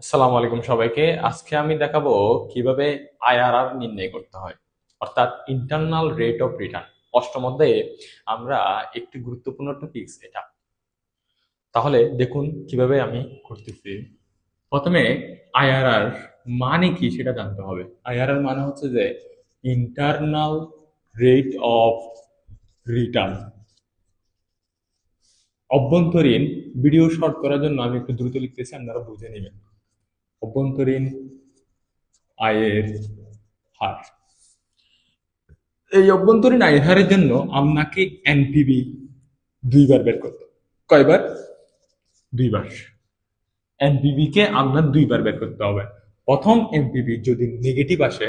আসসালামু আলাইকুম সবাইকে। আজকে আমি দেখাবো কিভাবে আইআরআর নির্ণয় করতে হয়, অর্থাৎ ইন্টারনাল রেট অফ রিটার্ন। অষ্টম অধ্যায়ে আমরা একটি গুরুত্বপূর্ণ টপিকস এটা। তাহলে দেখুন কিভাবে আমি করতেছি। প্রথমে আইআরআর মানে কি সেটা জানতে হবে। আইআরআর মানে হচ্ছে যে ইন্টারনাল রেট অফ রিটার্ন। অভ্যন্তরীণ ভিডিও শর্ট করার জন্য আমি একটু দ্রুত লিখতেছি, আপনারা বুঝে নেবেন। অভ্যন্তরীণ আয়ের হার। এই অভ্যন্তরীণ আয়ের হারের জন্য আপনাকে এনপিভি দুইবার বের করতে হবে। কয়বার? দুইবার। এনপিভি কে আপনার দুইবার বের করতে হবে। প্রথম এনপিভি যদি নেগেটিভ আসে,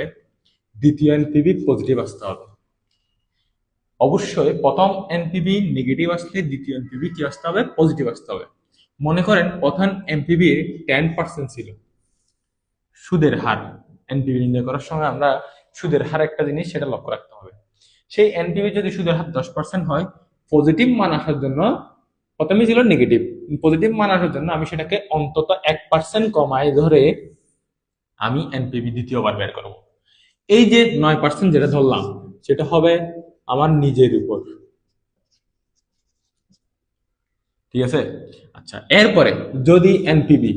দ্বিতীয় এনপিভি পজিটিভ আসতে হবে। অবশ্যই প্রথম এনপিভি নেগেটিভ আসলে দ্বিতীয় এনপিভি কি আসতে হবে? পজিটিভ আসতে হবে। মনে করেন প্রথম এনপিভি 10% ছিল সুদের হার। এনপিভি নির্ণয় করার সময় আমরা সুদের হার একটা জিনিস সেটা লক্ষ্য রাখতে হবে। সেই এনপিভি যদি সুদের হার 10% হয়, পজিটিভ মান আসার জন্য, প্রথমে ছিল নেগেটিভ, পজিটিভ মান আসার জন্য আমি সেটাকে অন্তত 1% কমায় ধরে আমি এনপিভি দ্বিতীয়বার বের করব। এই যে 9% যেটা ধরলাম সেটা হবে আমার নিজের উপর, ঠিক আছে? আচ্ছা, এরপরে যদি এনপিভি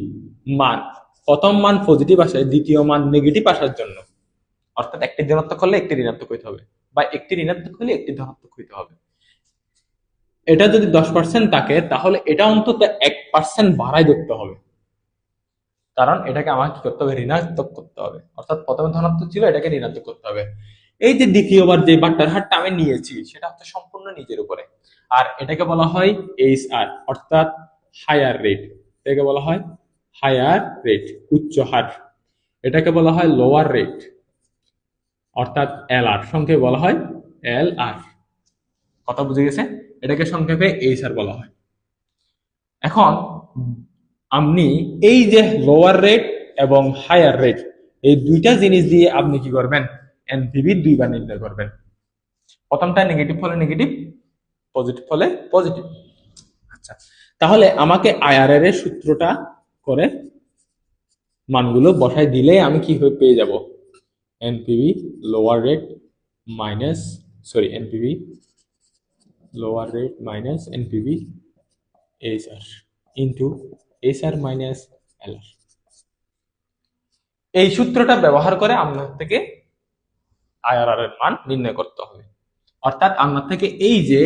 মান, প্রথম মান পজিটিভ আসে, দ্বিতীয় মান নেগেটিভ আসার জন্য, অর্থাৎ একটি ধনাত্মক হলে একটি ঋণাত্মক হইতে হবে, বা একটি ঋণাত্মক হলে একটি ধনাত্মক হইতে হবে। এটা যদি 10% থাকে তাহলে এটা অন্তত 1% বাড়াই ধরতে হবে, কারণ এটাকে আমাকে কি করতে হবে? ঋণাত্মক করতে হবে। অর্থাৎ প্রথমে ধনাত্মক ছিল, এটাকে ঋণাত্মক করতে হবে। এই যে দ্বিতীয়বার যে বাট্টার হারটা আমি নিয়েছি সেটা হচ্ছে সম্পূর্ণ নিজের উপরে। আর এটাকে বলা হয় এইচ আর, অর্থাৎ হায়ার রেট। এটাকে বলা হয় হায়ার রেট, উচ্চ হার। এটাকে বলা হয় লোয়ার রেট, অর্থাৎ এল আর, সংক্ষেপে বলা হয় এল আর। কথা বুঝে গেছে? এটাকে সংক্ষেপে এইচ আর বলা হয়। এখন আপনি এই যে লোয়ার রেট এবং হায়ার রেট, এই দুইটা জিনিস দিয়ে আপনি কি করবেন? এনপিভি দুইবার নির্ণয় করবেন। প্রথমটা নেগেটিভ হলে নেগেটিভ, পজিটিভ হলে পজিটিভ। আচ্ছা, তাহলে আমাকে আইআরআর এর সূত্রটা করে মানগুলো বসাই দিলে আমি কি হয়ে পেয়ে যাব? NPV lower rate minus, sorry, NPV lower rate minus NPV H R into H R minus L R. এই সূত্রটা ব্যবহার করে আপনার থেকে আইআরআর এর মান নির্ণয় করতে হবে। অর্থাৎ আপনার থেকে এই যে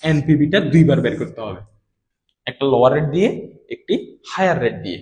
এনপিভিটা দুইবার বের করতে হবে, একটা লোয়ার রেট দিয়ে, একটি হায়ার রেট দিয়ে।